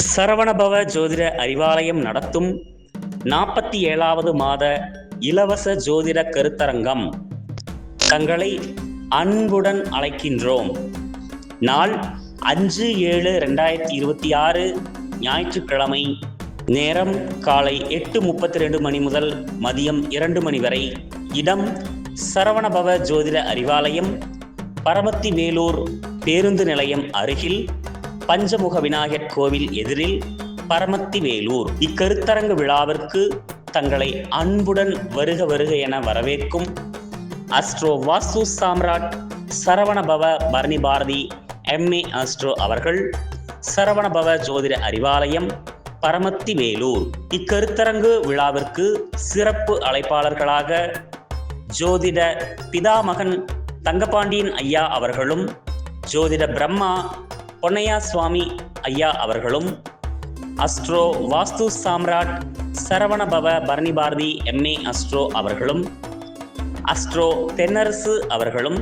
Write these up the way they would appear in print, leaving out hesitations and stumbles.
சரவணபவ ஜோதிட அறிவாலயம் நடத்தும் 47வது மாத இலவச ஜோதிட கருத்தரங்கம். தங்களை அன்புடன் அழைக்கின்றோம். நாள் 5/7/2026 ஞாயிற்றுக்கிழமை. நேரம் காலை 8:32 மணி முதல் மதியம் 2 மணி வரை. இடம் சரவணபவ ஜோதிட அறிவாலயம், பரமத்தி வேலூர் பேருந்து நிலையம் அருகில், பஞ்சமுக விநாயகர் கோவில் எதிரில், பரமத்தி வேலூர். இக்கருத்தரங்கு விழாவிற்கு தங்களை அன்புடன் வருக வருக என வரவேற்கும் அஸ்ட்ரோ வாஸ்து சாம்ராட் சரவணபவ பரணி பாரதி MA அஸ்ட்ரோ அவர்கள், சரவணபவ ஜோதிட அறிவாலயம், பரமத்தி வேலூர். இக்கருத்தரங்கு விழாவிற்கு சிறப்பு அழைப்பாளர்களாக ஜோதிட பிதாமகன் தங்கபாண்டியன் ஐயா அவர்களும், ஜோதிட பிரம்மா பொன்னையா சுவாமி ஐயா அவர்களும், அஸ்ட்ரோ வாஸ்து சாம்ராட் சரவணபவ பரணி பாரதி MA அஸ்ட்ரோ அவர்களும், அஸ்ட்ரோ தென்னரசு அவர்களும்,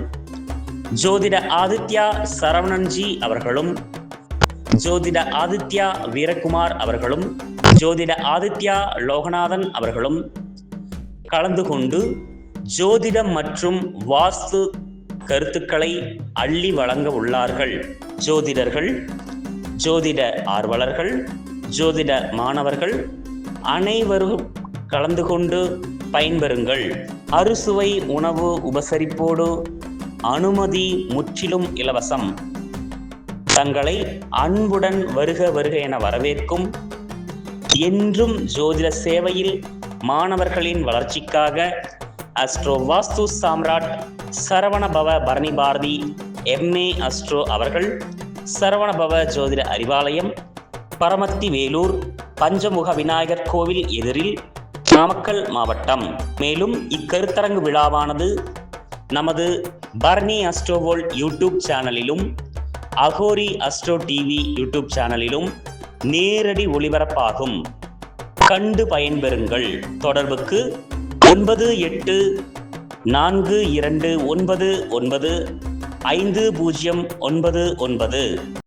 ஜோதிட ஆதித்யா சரவணன்ஜி அவர்களும், ஜோதிட ஆதித்யா வீரகுமார் அவர்களும், ஜோதிட ஆதித்யா லோகநாதன் அவர்களும் கலந்து கொண்டு ஜோதிடம் மற்றும் வாஸ்து கருத்துக்களை அள்ளி வழங்க உள்ளார்கள். ஜோதிடர்கள், ஜோதிட ஆர்வலர்கள், ஜோதிட மாணவர்கள் அனைவரும் கலந்து கொண்டு பயன்பெறுங்கள். அறுசுவை உணவு உபசரிப்போடு அனுமதி முற்றிலும் இலவசம். தங்களை அன்புடன் வருக வருக என வரவேற்கும். என்றும் ஜோதிட சேவையில் மாணவர்களின் வளர்ச்சிக்காக அஸ்ட்ரோ வாஸ்து சாம்ராட் சரவணபவ பரணி பாரதி MA அஸ்ட்ரோ அவர்கள், சரவணபவ ஜோதிட அறிவாலயம், பரமத்தி வேலூர், பஞ்சமுக விநாயகர் கோவில் எதிரில், நாமக்கல் மாவட்டம். மேலும் இக்கருத்தரங்கு விழாவானது நமது பரணி அஸ்ட்ரோவோல் யூடியூப் சேனலிலும், அகோரி அஸ்ட்ரோ டிவி யூடியூப் சேனலிலும் நேரடி ஒளிபரப்பாகும். கண்டு பயன்பெறுங்கள். தொடர்புக்கு 9842995099.